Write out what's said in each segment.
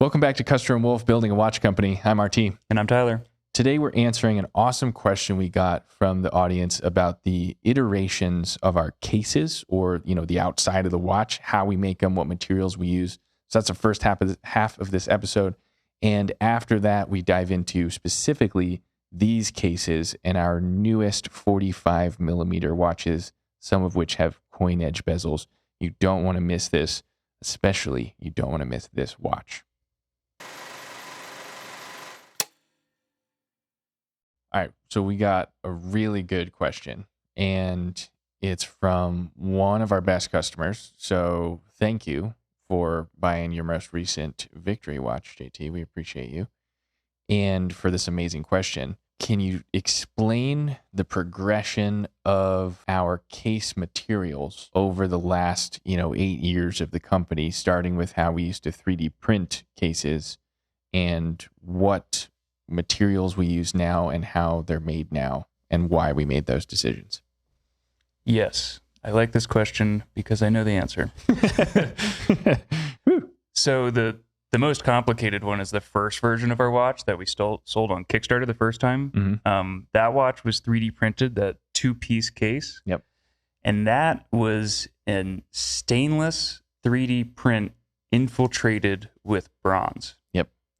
Welcome back to Custer and Wolfe Building a Watch Company. I'm R.T. And I'm Tyler. Today we're answering an awesome question we got from the audience about the iterations of our cases, or the outside of the watch, how we make them, what materials we use. So that's the first half of this episode. And after that, we dive into specifically these cases and our newest 45 millimeter watches, some of which have coin edge bezels. You don't want to miss this, especially you don't want to miss this watch. All right, so we got a really good question, and it's from one of our best customers. So thank you for buying your most recent Victory watch, JT. We appreciate you. And for this amazing question, can you explain the progression of our case materials over the last, 8 years of the company, starting with how we used to 3D print cases and what materials we use now and how they're made now and why we made those decisions? Yes, I like this question because I know the answer. So the most complicated one is the first version of our watch that we sold on Kickstarter the first time. Mm-hmm. That watch was 3D printed, that 2-piece case. Yep. And that was in stainless 3D print infiltrated with bronze.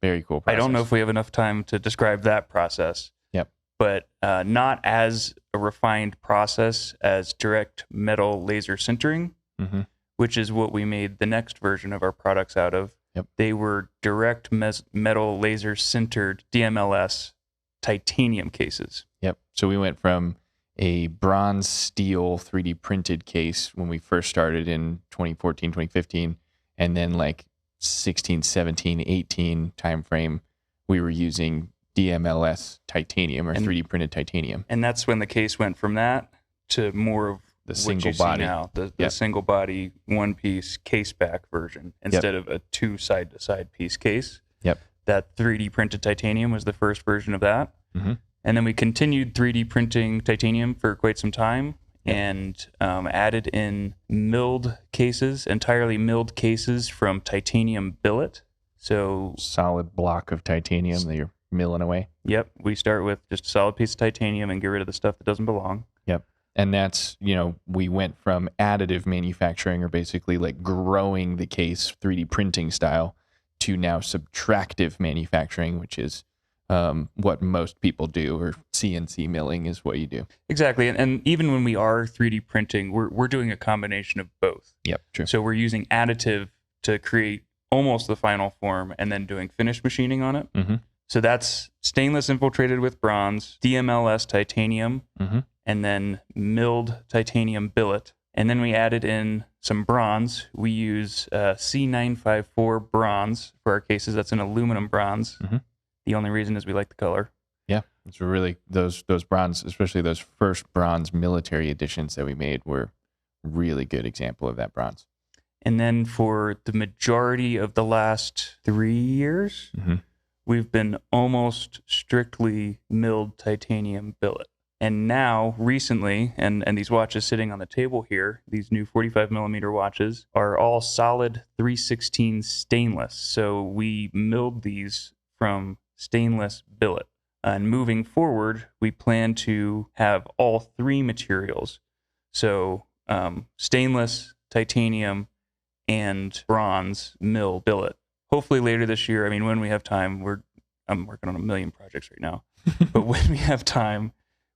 Very cool process. I don't know if we have enough time to describe that process. Yep. But not as a refined process as direct metal laser sintering, mm-hmm. which is what we made the next version of our products out of. Yep. They were direct metal laser sintered DMLS titanium cases. Yep. So we went from a bronze steel 3D printed case when we first started in 2014, 2015, and then like 16, 17, 18 timeframe, we were using DMLS titanium or 3D printed titanium. And that's when the case went from that to more of the what single you body. See now, the single body, one piece caseback version instead of a 2 side to side piece case. Yep. That 3D printed titanium was the first version of that. Mm-hmm. And then we continued 3D printing titanium for quite some time. And added in milled cases, entirely milled cases from titanium billet. So solid block of titanium that you're milling away. Yep. We start with just a solid piece of titanium and get rid of the stuff that doesn't belong. Yep. And that's, we went from additive manufacturing, or basically like growing the case 3D printing style, to now subtractive manufacturing, which is what most people do, or CNC milling is what you do. Exactly. And even when we are 3D printing, we're doing a combination of both. Yep, true. So we're using additive to create almost the final form and then doing finish machining on it. Mm-hmm. So that's stainless infiltrated with bronze, DMLS titanium, mm-hmm. and then milled titanium billet. And then we added in some bronze. We use C954 bronze for our cases. That's an aluminum bronze. Mm-hmm. The only reason is we like the color. Yeah, it's really those bronze, especially those first bronze military editions that we made, were a really good example of that bronze. And then for the majority of the last 3 years, mm-hmm. we've been almost strictly milled titanium billet. And now, recently, and these watches sitting on the table here, these new 45 millimeter watches, are all solid 316 stainless. So we milled these from stainless billet. And moving forward, we plan to have all 3 materials. So stainless, titanium, and bronze mill billet. Hopefully later this year. I mean, when we have time, I'm working on a million projects right now. But when we have time,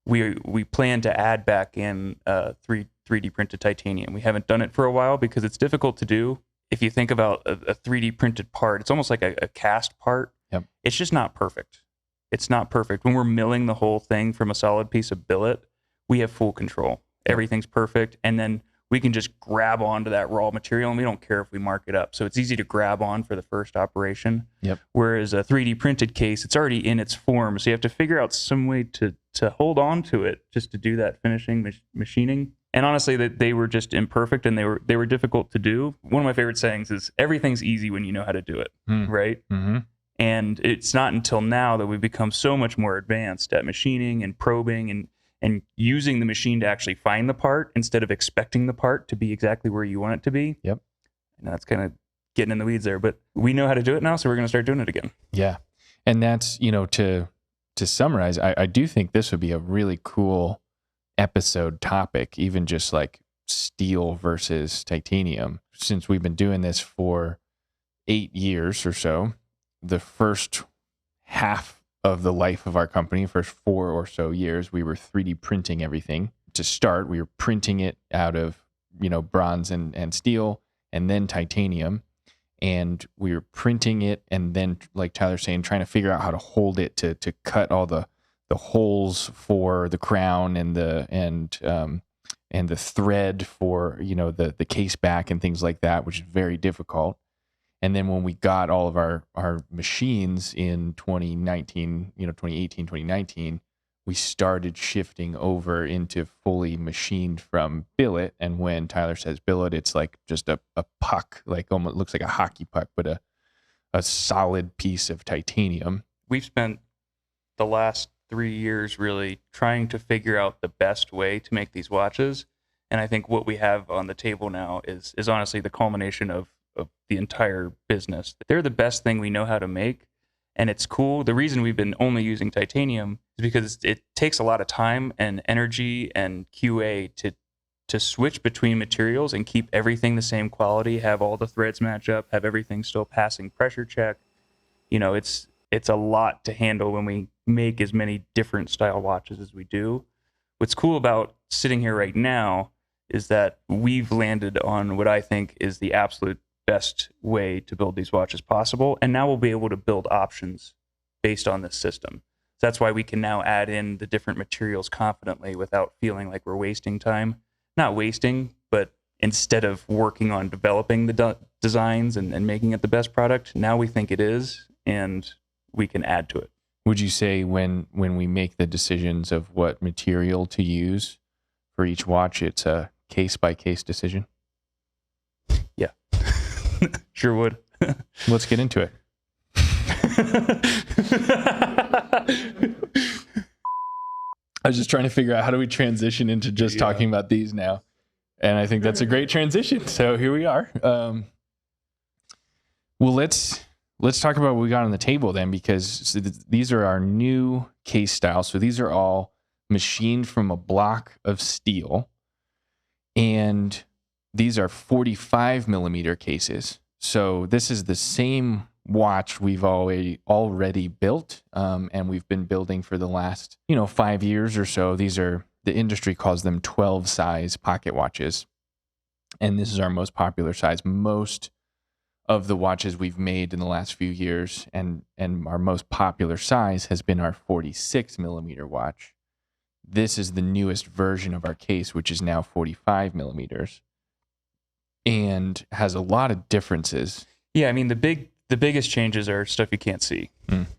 we plan to add back in 3D printed titanium. We haven't done it for a while because it's difficult to do. If you think about a 3D printed part, it's almost like a cast part. Yep. It's just not perfect. It's not perfect. When we're milling the whole thing from a solid piece of billet, we have full control. Everything's perfect. And then we can just grab onto that raw material, and we don't care if we mark it up. So it's easy to grab on for the first operation. Yep. Whereas a 3D printed case, it's already in its form. So you have to figure out some way to hold on to it just to do that finishing machining. And honestly, they were just imperfect, and they were difficult to do. One of my favorite sayings is, everything's easy when you know how to do it, right? Mm-hmm. And it's not until now that we've become so much more advanced at machining and probing and using the machine to actually find the part instead of expecting the part to be exactly where you want it to be. Yep. And that's kind of getting in the weeds there, but we know how to do it now, so we're going to start doing it again. Yeah. And that's, to summarize, I do think this would be a really cool episode topic, even just like steel versus titanium. Since we've been doing this for 8 years or so, the first half of the life of our company, first 4 or so years, we were 3D printing everything. To start, we were printing it out of, bronze and steel, and then titanium. And we were printing it, and then, like Tyler's saying, trying to figure out how to hold it to cut all the holes for the crown and the thread for the case back and things like that, which is very difficult. And then when we got all of our machines in 2019, 2018, 2019, we started shifting over into fully machined from billet. And when Tyler says billet, it's like just a puck, like almost looks like a hockey puck, but a solid piece of titanium. We've spent the last 3 years really trying to figure out the best way to make these watches. And I think what we have on the table now is honestly the culmination of the entire business. They're the best thing we know how to make. And it's cool. The reason we've been only using titanium is because it takes a lot of time and energy and QA to switch between materials and keep everything the same quality, have all the threads match up, have everything still passing pressure check. It's a lot to handle when we make as many different style watches as we do. What's cool about sitting here right now is that we've landed on what I think is the absolute best way to build these watches possible. And now we'll be able to build options based on this system. So that's why we can now add in the different materials confidently without feeling like we're wasting time. Not wasting, but instead of working on developing the designs and making it the best product, now we think it is, and we can add to it. Would you say when we make the decisions of what material to use for each watch, it's a case-by-case decision? Yeah. Sure would. Let's get into it. I was just trying to figure out how do we transition into just talking about these now. And I think that's a great transition. So here we are. Well, let's talk about what we got on the table then, because these are our new case styles. So these are all machined from a block of steel. And these are 45 millimeter cases. So this is the same watch we've already built, and we've been building for the last 5 years or so. These are, the industry calls them 12 size pocket watches, and this is our most popular size. Most of the watches we've made in the last few years, and our most popular size has been our 46 millimeter watch. This is the newest version of our case, which is now 45 millimeters. And has a lot of differences. Yeah, I mean the biggest changes are stuff you can't see.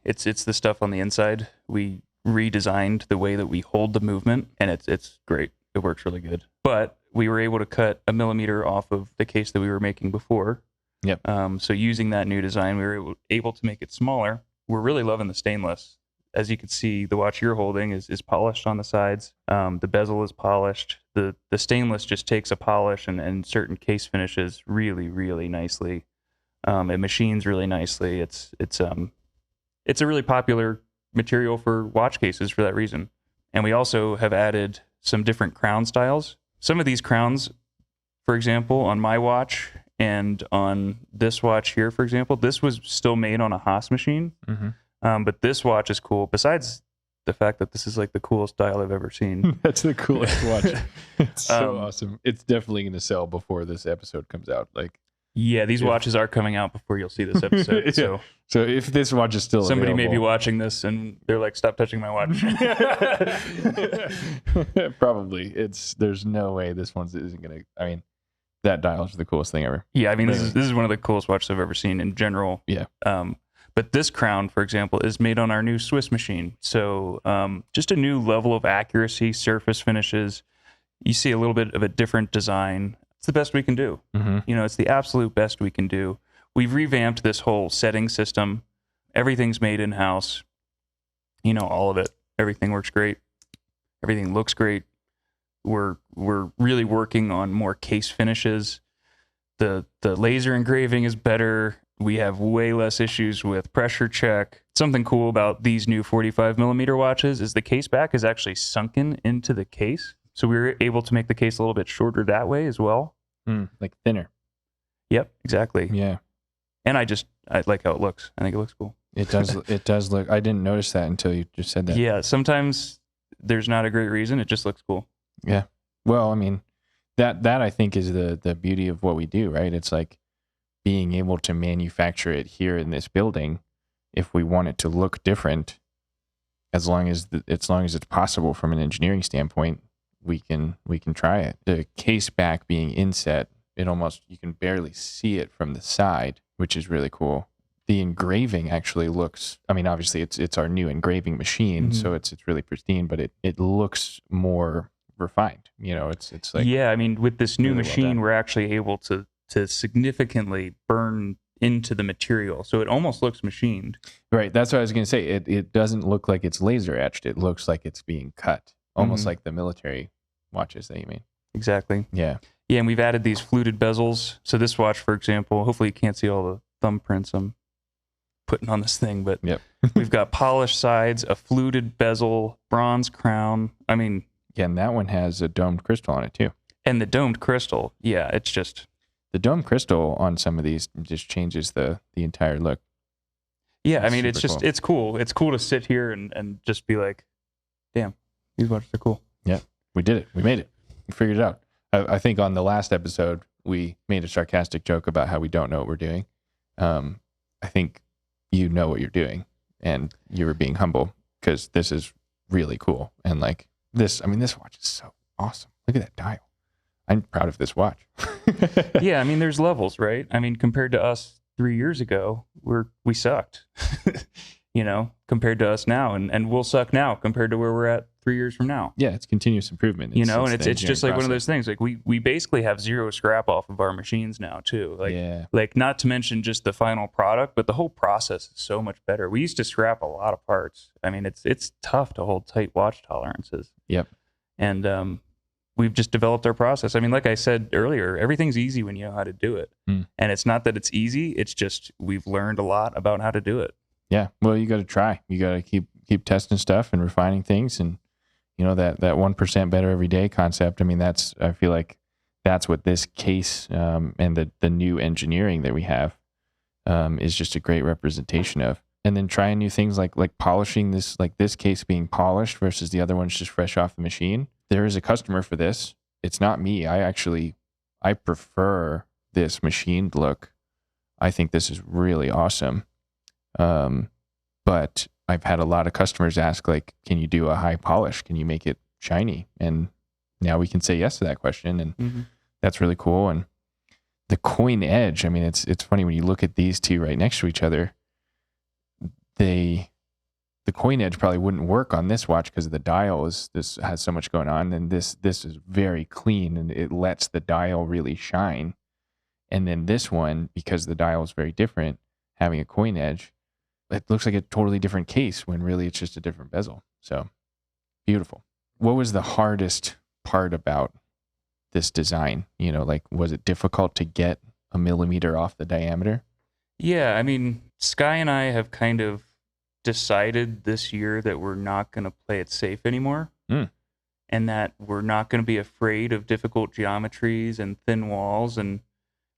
It's the stuff on the inside. We redesigned the way that we hold the movement, and it's great. It works really good. But we were able to cut a millimeter off of the case that we were making before. Yep. So using that new design, we were able to make it smaller. We're really loving the stainless. As you can see, the watch you're holding is polished on the sides. The bezel is polished. The stainless just takes a polish and certain case finishes really, really nicely. It machines really nicely. It's a really popular material for watch cases for that reason. And we also have added some different crown styles. Some of these crowns, for example, on my watch and on this watch here, for example, this was still made on a Haas machine. Mm-hmm. But this watch is cool. Besides the fact that this is like the coolest dial I've ever seen. That's the coolest watch. It's so awesome. It's definitely going to sell before this episode comes out. These watches are coming out before you'll see this episode. Yeah. So if this watch is still somebody available, may be watching this and they're like, "Stop touching my watch." Probably. There's no way this one isn't going to. I mean, that dial is the coolest thing ever. Yeah, I mean, this is one of the coolest watches I've ever seen in general. Yeah. But this crown, for example, is made on our new Swiss machine. So just a new level of accuracy, surface finishes. You see a little bit of a different design. It's the best we can do. Mm-hmm. It's the absolute best we can do. We've revamped this whole setting system. Everything's made in-house. All of it. Everything works great. Everything looks great. We're really working on more case finishes. The laser engraving is better. We have way less issues with pressure check. Something cool about these new 45 millimeter watches is the case back is actually sunken into the case. So we were able to make the case a little bit shorter that way as well. Like thinner. Yep, exactly. Yeah. And I like how it looks. I think it looks cool. It does. It does look. I didn't notice that until you just said that. Yeah, sometimes there's not a great reason. It just looks cool. Yeah. Well, I mean, that I think is the beauty of what we do, right? It's like being able to manufacture it here in this building. If we want it to look different, as long as it's possible from an engineering standpoint, we can try it. The case back being inset, you can barely see it from the side, which is really cool. The engraving actually looks, I mean, obviously it's our new engraving machine, so it's really pristine, but it looks more refined. It's like, yeah, I mean, with this new really well machine, done. we're actually able to significantly burn into the material, so it almost looks machined. Right. That's what I was going to say. It doesn't look like it's laser etched. It looks like it's being cut, almost like the military watches that you mean. Exactly. Yeah. Yeah, and we've added these fluted bezels. So this watch, for example, hopefully you can't see all the thumbprints I'm putting on this thing, but Yep. we've got polished sides, a fluted bezel, bronze crown. I mean, Yeah, and that one has a domed crystal on it too. and the domed crystal. Yeah, it's just The domed crystal on some of these just changes the entire look. yeah. I mean, it's Super just cool. it's cool. It's cool to sit here and just be like, damn, these watches are cool. Yeah, we did it. We made it. We figured it out. I think on the last episode, we made a sarcastic joke about how we don't know what we're doing. I think you know what you're doing, and you were being humble because this is really cool. And like this watch is so awesome. Look at that dial. I'm proud of this watch. Yeah, I mean, there's levels, right? I mean, compared to us 3 years ago, we sucked. Compared to us now, and we'll suck now compared to where we're at 3 years from now. Yeah, it's continuous improvement. And the it's just like engineering one of those process. things. Like we basically have zero scrap off of our machines now too. Like not to mention just the final product, but the whole process is so much better. We used to scrap a lot of parts. I mean, it's tough to hold tight watch tolerances. Yep. And we've just developed our process. I mean, like I said earlier, everything's easy when you know how to do it. And it's not that it's easy. It's just we've learned a lot about how to do it. Yeah. Well, you got to try. You got to keep testing stuff and refining things, and that 1% better every day concept. I mean, I feel like that's what this case and the new engineering that we have is just a great representation of. And then trying new things like polishing this, like this case being polished versus the other one's just fresh off the machine. There is a customer for this. It's not me. I prefer this machined look. I think this is really awesome. But I've had a lot of customers ask, like, can you do a high polish? Can you make it shiny? And now we can say yes to that question. And that's really cool. And the coin edge, I mean, it's funny when you look at these two right next to each other, the coin edge probably wouldn't work on this watch because the dial this has so much going on. And this is very clean and it lets the dial really shine. And then this one, because the dial is very different, having a coin edge, it looks like a totally different case when really it's just a different bezel. So beautiful. What was the hardest part about this design? Was it difficult to get a millimeter off the diameter? Yeah, I mean, Sky and I have kind of decided this year that we're not going to play it safe anymore. And that we're not going to be afraid of difficult geometries and thin walls. And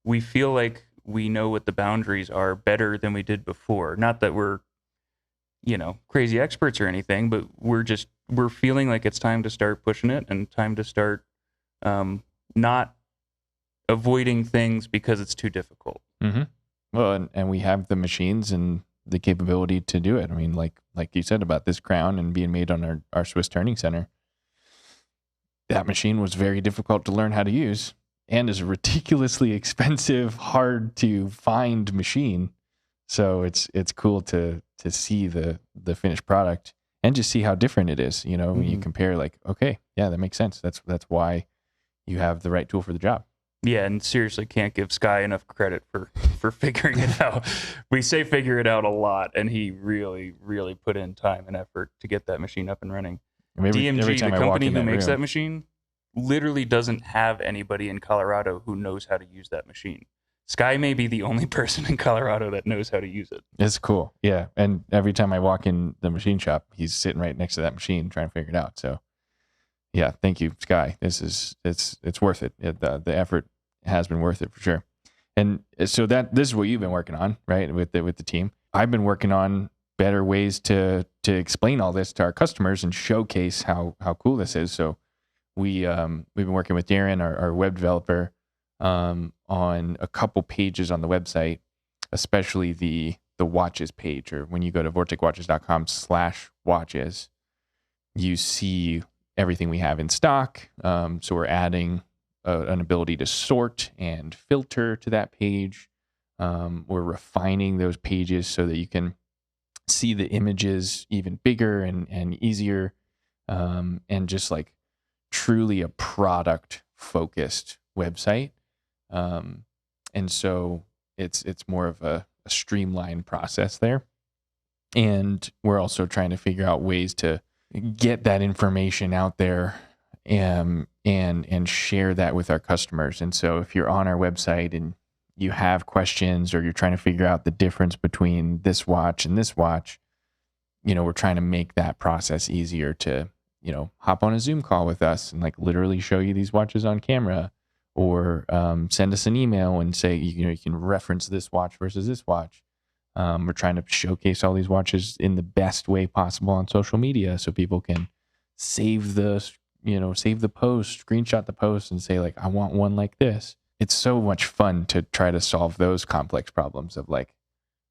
we feel like we know what the boundaries are better than we did before. Not that we're, crazy experts or anything, but we're feeling like it's time to start pushing it and time to start not avoiding things because it's too difficult. Mm-hmm. Well, and we have the machines and the capability to do it. I mean, like you said about this crown and being made on our Swiss turning center, that machine was very difficult to learn how to use and is a ridiculously expensive, hard to find machine. So it's cool to see the finished product and just see how different it is. When you compare, like, okay, yeah, that makes sense. That's why you have the right tool for the job. Yeah, and seriously can't give Sky enough credit for figuring it out. We say figure it out a lot, and he really, really put in time and effort to get that machine up and running. Maybe DMG, every the time I walk company in who that makes room, that machine, literally doesn't have anybody in Colorado who knows how to use that machine. Sky may be the only person in Colorado that knows how to use it. It's cool. Yeah. And every time I walk in the machine shop, he's sitting right next to that machine trying to figure it out. So yeah, thank you, Sky. It's worth it. The effort has been worth it for sure. And so this is what you've been working on, right? With the team. I've been working on better ways to explain all this to our customers and showcase how cool this is. So we've been working with Darren, our web developer, on a couple pages on the website, especially the watches page, or when you go to vorticwatches.com/watches, you see everything we have in stock. So we're adding an ability to sort and filter to that page. We're refining those pages so that you can see the images even bigger and easier, and just like truly a product focused website. And so it's more of a streamlined process there. And we're also trying to figure out ways to get that information out there and share that with our customers. And so if you're on our website and you have questions, or you're trying to figure out the difference between this watch and this watch, we're trying to make that process easier to, hop on a Zoom call with us and like literally show you these watches on camera, or send us an email and say, you can reference this watch versus this watch. We're trying to showcase all these watches in the best way possible on social media, so people can save the post, screenshot the post, and say like, I want one like this. It's so much fun to try to solve those complex problems of like,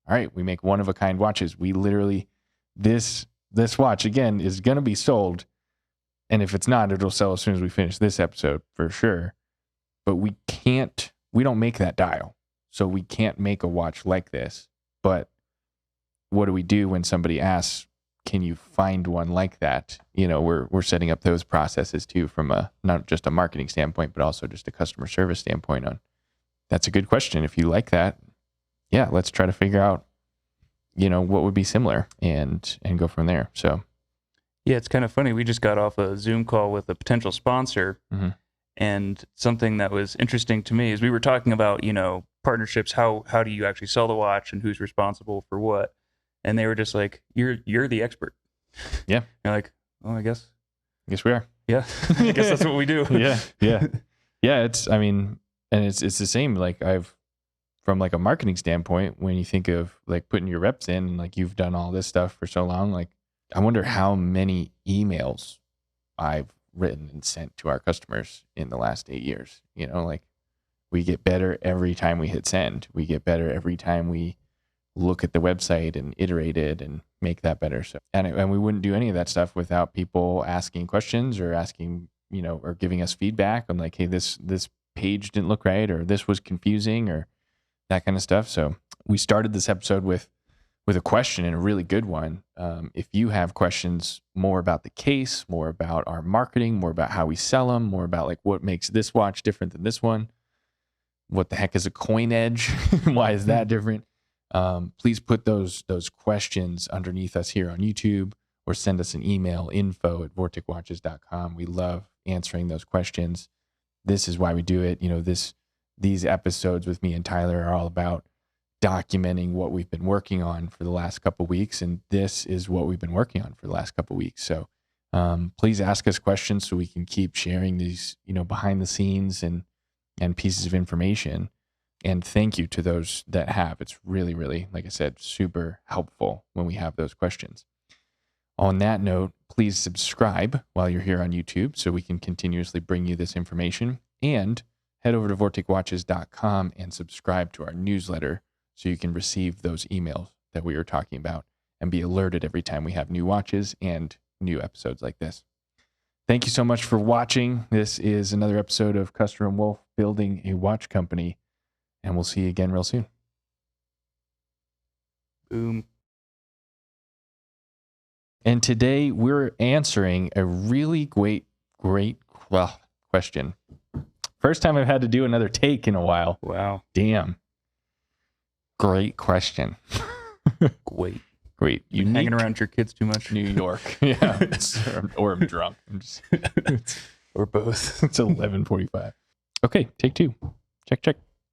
all right, we make one of a kind watches. We literally, this watch again is going to be sold. And if it's not, it'll sell as soon as we finish this episode for sure. But we don't make that dial. So we can't make a watch like this. But what do we do when somebody asks, can you find one like that? We're setting up those processes too, from not just a marketing standpoint, but also just a customer service standpoint on, that's a good question. If you like that, yeah, let's try to figure out, what would be similar and go from there. So yeah, it's kind of funny. We just got off a Zoom call with a potential sponsor. Mm-hmm. And something that was interesting to me is we were talking about, partnerships. How do you actually sell the watch and who's responsible for what? And they were just like, you're the expert. Yeah. You're like, oh, I guess we are. Yeah. I guess that's what we do. Yeah. Yeah. It's the same. Like from like a marketing standpoint, when you think of like putting your reps in, like you've done all this stuff for so long, like I wonder how many emails I've written and sent to our customers in the last 8 years. Like we get better every time we hit send. We get better every time we look at the website and iterate it and make that better. So, and we wouldn't do any of that stuff without people asking questions or asking, or giving us feedback on like, hey, this page didn't look right, or this was confusing, or that kind of stuff. So we started this episode with a question, and a really good one. If you have questions more about the case, more about our marketing, more about how we sell them, more about like what makes this watch different than this one, what the heck is a coin edge? Why is that different? Please put those questions underneath us here on YouTube, or send us an email, info@vorticwatches.com. We love answering those questions. This is why we do it. These episodes with me and Tyler are all about documenting what we've been working on for the last couple of weeks. And this is what we've been working on for the last couple of weeks. So please ask us questions so we can keep sharing these, behind the scenes and pieces of information. And thank you to those that have. It's really, really, like I said, super helpful when we have those questions. On that note, please subscribe while you're here on YouTube so we can continuously bring you this information. And head over to vorticwatches.com and subscribe to our newsletter so you can receive those emails that we were talking about and be alerted every time we have new watches and new episodes like this. Thank you so much for watching. This is another episode of Custer and Wolfe Building a Watch Company, and we'll see you again real soon. Boom. And today we're answering a really great question. First time I've had to do another take in a while. Wow. Damn. Great question. Great. You hanging around your kids too much? New York. Yeah. or I'm drunk. or both. It's 11:45. Okay, take two. Check.